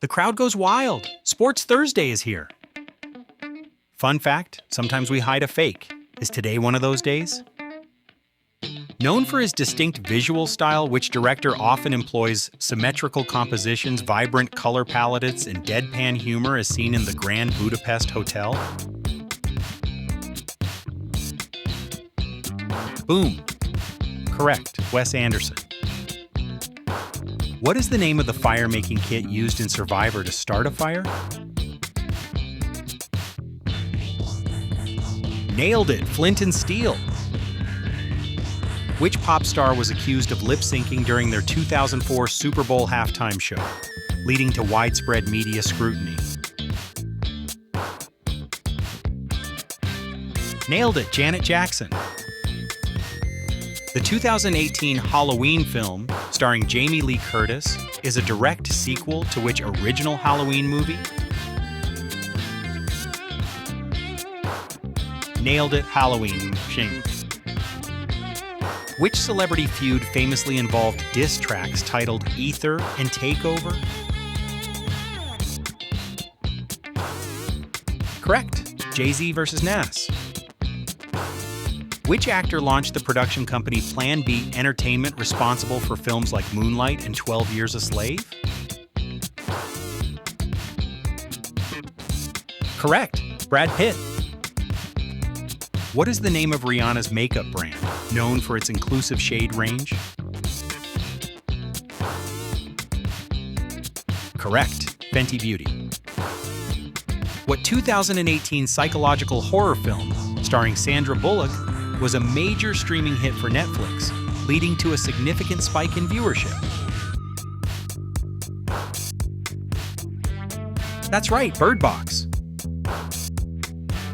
The crowd goes wild. Sports Thursday is here. Fun fact, sometimes we hide a fake. Is today one of those days? Known for his distinct visual style, which director often employs symmetrical compositions, vibrant color palettes, and deadpan humor as seen in the Grand Budapest Hotel? Boom. Correct, Wes Anderson. What is the name of the fire-making kit used in Survivor to start a fire? Nailed it, flint and steel. Which pop star was accused of lip-syncing during their 2004 Super Bowl halftime show, leading to widespread media scrutiny? Nailed it, Janet Jackson. The 2018 Halloween film, starring Jamie Lee Curtis, is a direct sequel to which original Halloween movie? Nailed it, Halloween. Shing. Which celebrity feud famously involved diss tracks titled Ether and Takeover? Correct. Jay-Z versus Nas. Which actor launched the production company Plan B Entertainment, responsible for films like Moonlight and 12 Years a Slave? Correct. Brad Pitt. What is the name of Rihanna's makeup brand, known for its inclusive shade range? Correct. Fenty Beauty. What 2018 psychological horror film, starring Sandra Bullock, was a major streaming hit for Netflix, leading to a significant spike in viewership? That's right, Bird Box.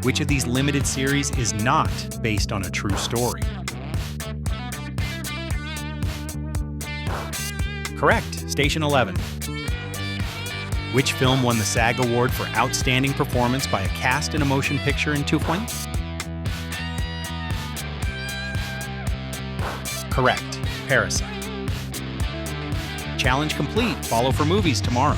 Which of these limited series is not based on a true story? Correct, Station 11. Which film won the SAG Award for Outstanding Performance by a Cast in a Motion Picture in 2020? Correct, Parasite. Challenge complete. Follow for movies tomorrow.